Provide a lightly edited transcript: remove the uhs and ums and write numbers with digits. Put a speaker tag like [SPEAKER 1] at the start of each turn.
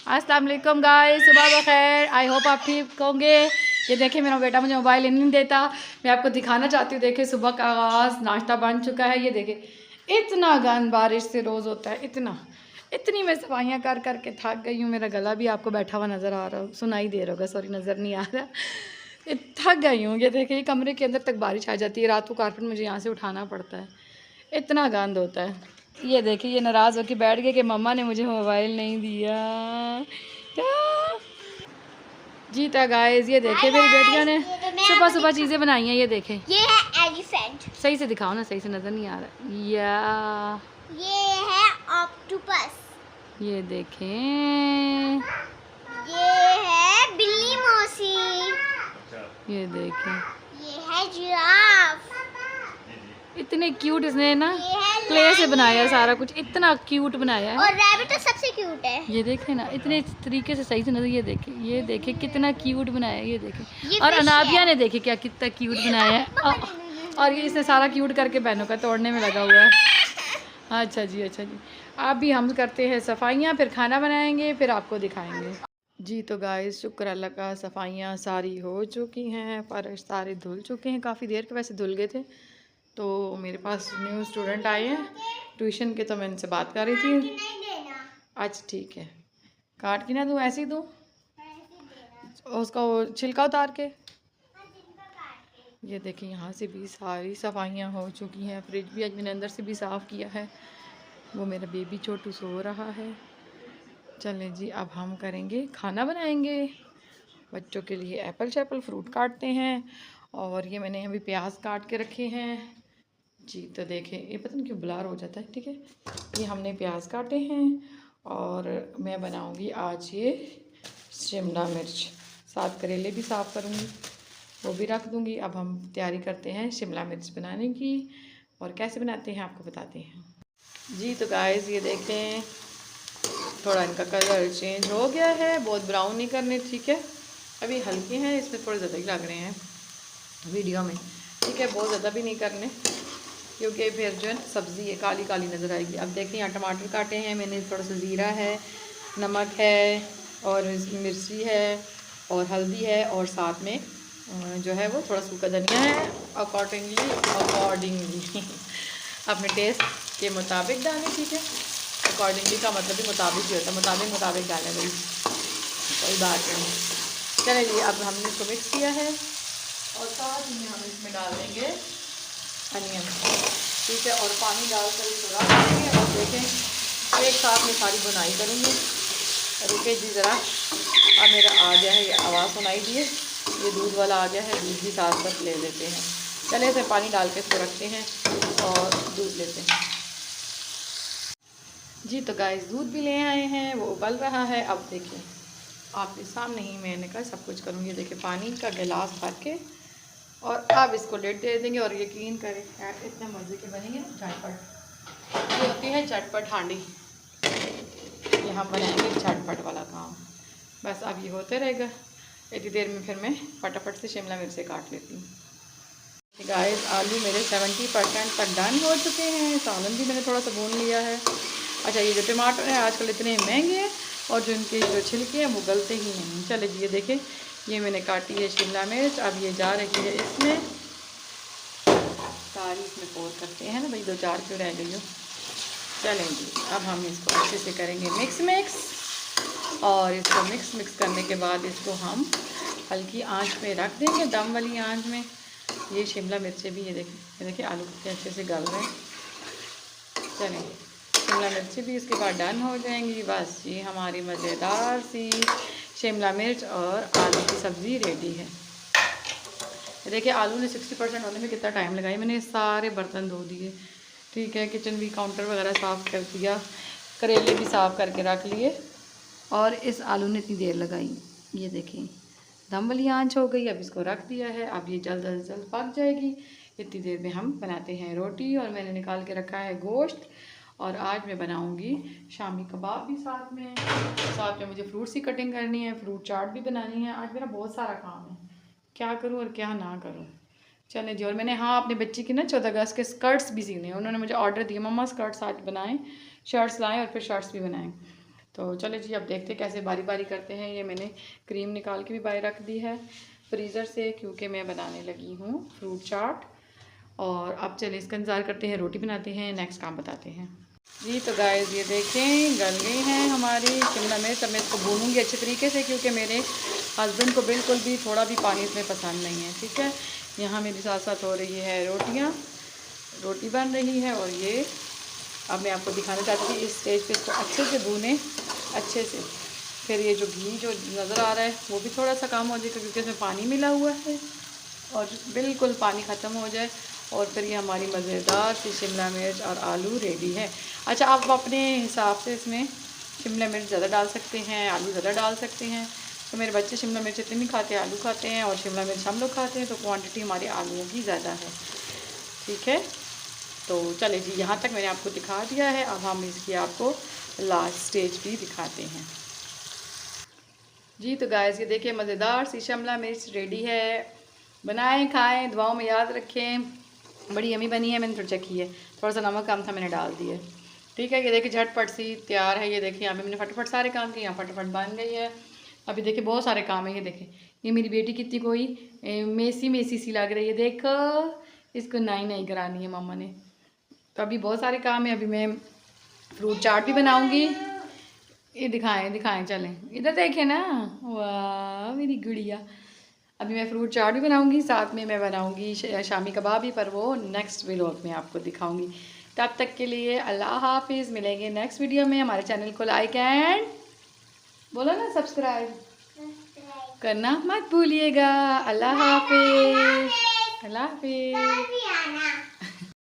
[SPEAKER 1] अस्सलाम वालेकुम गाइस, सुबह बखैर। आई होप आप ठीक होंगे। ये देखिए मेरा बेटा मुझे मोबाइल नहीं देता। मैं आपको दिखाना चाहती हूँ। देखिए सुबह का आगाज़, नाश्ता बन चुका है। ये देखिए इतना गंद बारिश से रोज़ होता है, इतनी मैं सफाइयाँ कर कर के थक गई हूँ। मेरा गला भी आपको बैठा हुआ नज़र आ रहा हो, सुनाई दे रहा होगा, सॉरी नज़र नहीं आ रहा। थक गई हूँ। ये देखिए कमरे के अंदर तक बारिश आ जाती है, रात को कारपेट मुझे यहाँ से उठाना पड़ता है, इतना गंद होता है। ये देखिए ये नाराज़ होकर बैठ गए कि मम्मा ने मुझे मोबाइल नहीं दिया। क्या जीता गाइस। ये देखिए मेरी बेटियों ने सुबह सुबह चीज़ें बनाई हैं। ये देखें,
[SPEAKER 2] ये है एलिफेंट।
[SPEAKER 1] सही से दिखाओ ना, सही से नज़र नहीं आ रहा।
[SPEAKER 2] ये है ऑक्टोपस।
[SPEAKER 1] ये देखें,
[SPEAKER 2] ये है बिल्ली मौसी।
[SPEAKER 1] ये देखें,
[SPEAKER 2] ये है जिराफ।
[SPEAKER 1] इतने क्यूट इसने ना
[SPEAKER 2] ये है
[SPEAKER 1] क्ले से बनाया सारा कुछ, इतना क्यूट बनाया है।
[SPEAKER 2] और रैबिट तो सबसे क्यूट है।
[SPEAKER 1] ये देखें ना, इतने तरीके से सही से नजर। ये देखे कितना क्यूट बनाया है। ये देखें,
[SPEAKER 2] ये
[SPEAKER 1] और
[SPEAKER 2] fish
[SPEAKER 1] अनाबिया
[SPEAKER 2] है।
[SPEAKER 1] ने देखे क्या कितना क्यूट बनाया है। और ये इसने सारा क्यूट करके बहनों का तोड़ने में लगा हुआ है। अच्छा जी, अच्छा जी। आप भी हम करते हैं सफाइयाँ, फिर खाना बनाएंगे, फिर आपको दिखाएंगे जी। तो गाइस शुक्र अल्लाह का, सफाइयाँ सारी हो चुकी हैं, फर्श सारे धुल चुके हैं। काफ़ी देर के वैसे धुल गए थे। तो मेरे पास न्यू स्टूडेंट आए हैं ट्यूशन के, तो मैं इनसे बात कर रही थी। अच्छा ठीक है, काट के ना दूँ, ऐसे ही दूँ उसका वो छिलका उतार के। ये देखिए यहाँ से भी सारी सफाइयाँ हो चुकी हैं। फ्रिज भी आज मैंने अंदर से भी साफ़ किया है। वो मेरा बेबी छोटू सो रहा है। चलें जी, अब हम करेंगे, खाना बनाएंगे। बच्चों के लिए एप्पल शैपल फ्रूट काटते हैं। और ये मैंने अभी प्याज काट के रखे हैं जी। तो देखें, ये पता नहीं क्यों ब्लर हो जाता है। ठीक है, ये हमने प्याज काटे हैं। और मैं बनाऊंगी आज ये शिमला मिर्च, साथ करेले भी साफ़ करूंगी, वो भी रख दूंगी। अब हम तैयारी करते हैं शिमला मिर्च बनाने की, और कैसे बनाते हैं आपको बताते हैं जी। तो गाइस ये देखें, थोड़ा इनका कलर चेंज हो गया है, बहुत ब्राउन नहीं करने, ठीक है। अभी हल्के हैं, इसमें थोड़े ज़्यादा ही लग रहे हैं वीडियो में, ठीक है। बहुत ज़्यादा भी नहीं करने, क्योंकि फिर जो है ना सब्ज़ी है काली काली नज़र आएगी। अब देखिए यहाँ टमाटर काटे हैं मैंने, थोड़ा सा ज़ीरा है, नमक है, और मिर्ची है, और हल्दी है, और साथ में जो है वो थोड़ा सूखा धनिया है। अकॉर्डिंगली अपने टेस्ट के मुताबिक डालें, ठीक है। अकॉर्डिंगली का मतलब भी मुताबिक ही होता है, मुताबिक डालें भाई, कोई बात नहीं। चलिए अब हमने इसको मिक्स किया है, और साथ में हम इसमें डाल देंगे अनियन, ठीक है। और पानी डालकर इसको रख देंगे। और देखें एक साथ में सारी बुनाई करूँगी। रुके जी ज़रा, अब मेरा आ गया है, ये आवाज़ सुनाई दी है, ये दूध वाला आ गया है, दूध भी साथ साथ ले लेते हैं। चले इसमें पानी डाल के इसको रखते हैं और दूध लेते हैं जी। तो गाइस दूध भी ले आए हैं, वो उबल रहा है। अब देखिए आपके सामने ही मैंने कहा सब कुछ करूँगी। देखिए पानी का गिलास भर के, और अब इसको लेट दे देंगे। और यकीन करें इतने मज़े के बनेंगे ना झटपट। ये होती है झटपट हांडी, ये हम बनाएंगे झटपट वाला काम। बस अब ये होते रहेगा, इतनी देर में फिर मैं फटाफट से शिमला मिर्च काट लेती हूँ। गाइस आलू मेरे 70% तक डन हो चुके हैं। सालन भी मैंने थोड़ा सा भून लिया है। अच्छा ये जो टमाटर हैं आजकल इतने महंगे हैं, और जो इनके जो छिलके हैं वो गलते ही नहीं। चले जी, ये देखें ये मैंने काटी है शिमला मिर्च, अब ये जा रही है इसमें, सारी इसमें पोर करते हैं ना भाई, 2-4 क्यों रह गई हो। चलें जी, अब हम इसको अच्छे से करेंगे मिक्स, और इसको मिक्स करने के बाद इसको हम हल्की आंच पे रख देंगे, दम वाली आंच में। ये शिमला मिर्चें भी ये देखिए आलू कितने अच्छे से गल रहे हैं। चलें शिमला मिर्ची भी इसके बाद डन हो जाएंगी। बस ये हमारी मज़ेदार सी शिमला मिर्च और आलू की सब्ज़ी रेडी है। देखिए आलू ने 60% होने में कितना टाइम लगाया। मैंने सारे बर्तन धो दिए, ठीक है। किचन भी काउंटर वगैरह साफ़ कर दिया, करेले भी साफ़ करके रख लिए, और इस आलू ने इतनी देर लगाई। ये देखें दम वाली आंच हो गई। अब इसको रख दिया है, अब ये जल्द अज जल्द पक जाएगी। इतनी देर में हम बनाते हैं रोटी, और मैंने निकाल के रखा है गोश्त। और आज मैं बनाऊंगी शामी कबाब भी साथ में मुझे फ्रूट्स की कटिंग करनी है, फ्रूट चाट भी बनानी है। आज मेरा बहुत सारा काम है, क्या करूं और क्या ना करूं। चले जी, और मैंने हाँ अपने बच्ची की ना 14 अगस्त के स्कर्ट्स भी सीने हैं। उन्होंने मुझे ऑर्डर दिया, मम्मा स्कर्ट्स आज बनाएं, शर्ट्स लाएं और फिर शर्ट्स भी बनाएं। तो चलो जी, अब देखते हैं कैसे बारी बारी करते हैं। ये मैंने क्रीम निकाल के भी बाहर रख दी है फ्रीज़र से, क्योंकि मैं बनाने लगी हूँ फ्रूट चाट। और अब चले इसका इंतज़ार करते हैं, रोटी बनाते हैं, नेक्स्ट काम बताते हैं जी। तो गाइस ये देखें गल गई हैं हमारी शिमला मिर्च। अब मैं इसको भूनूंगी अच्छे तरीके से, क्योंकि मेरे हस्बैंड को बिल्कुल भी थोड़ा भी पानी इसमें पसंद नहीं है। ठीक है, यहाँ मेरी साथ साथ हो रही है रोटी बन रही है। और ये अब मैं आपको दिखाना चाहती थी, इस स्टेज पे इसको अच्छे से भूनें अच्छे से। फिर ये जो घी जो नज़र आ रहा है वो भी थोड़ा सा कम हो जाएगा, क्योंकि इसमें पानी मिला हुआ है, और बिल्कुल पानी ख़त्म हो जाए। और फिर ये हमारी मज़ेदार सी शिमला मिर्च और आलू रेडी है। अच्छा, आप अपने हिसाब से इसमें शिमला मिर्च ज़्यादा डाल सकते हैं, आलू ज़्यादा डाल सकते हैं। तो मेरे बच्चे शिमला मिर्च इतनी नहीं खाते, आलू खाते हैं, और शिमला मिर्च हम लोग खाते हैं, तो क्वांटिटी हमारी आलूओं की ज़्यादा है। ठीक है, तो चले जी, यहाँ तक मैंने आपको दिखा दिया है। अब हम इसकी आपको लास्ट स्टेज भी दिखाते हैं जी। तो गाइस ये देखिए मज़ेदार सी शिमला मिर्च रेडी है। बनाएं, खाएं, दुआओं में याद रखें। बड़ी यमी बनी है, मैंने थोड़ा चखी है, थोड़ा सा नमक कम था, मैंने डाल दिया। ठीक है, ये देखिए झटपट सी तैयार है। ये देखिए यहाँ पे मैंने फटाफट सारे काम किए, यहाँ फटाफट बन गई है। अभी देखिए बहुत सारे काम है। ये देखें, ये मेरी बेटी कितनी कोई मेसी सी लग रही है, देखो इसको नहीं करानी है मामा ने। तो अभी बहुत सारे काम है। अभी मैं फ्रूट चाट भी बनाऊँगी। ये दिखाएं चलें, इधर देखें ना, वाह मेरी गुड़िया। अभी मैं फ्रूट चाट भी बनाऊंगी, साथ में मैं बनाऊंगी शामी कबाब भी, पर वो नेक्स्ट व्लॉग में आपको दिखाऊंगी। तब तक के लिए अल्लाह हाफिज़। मिलेंगे नेक्स्ट वीडियो में। हमारे चैनल को लाइक एंड बोलो ना सब्सक्राइब करना मत भूलिएगा। अल्लाह हाफिज़। अल्लाह हाफिज़।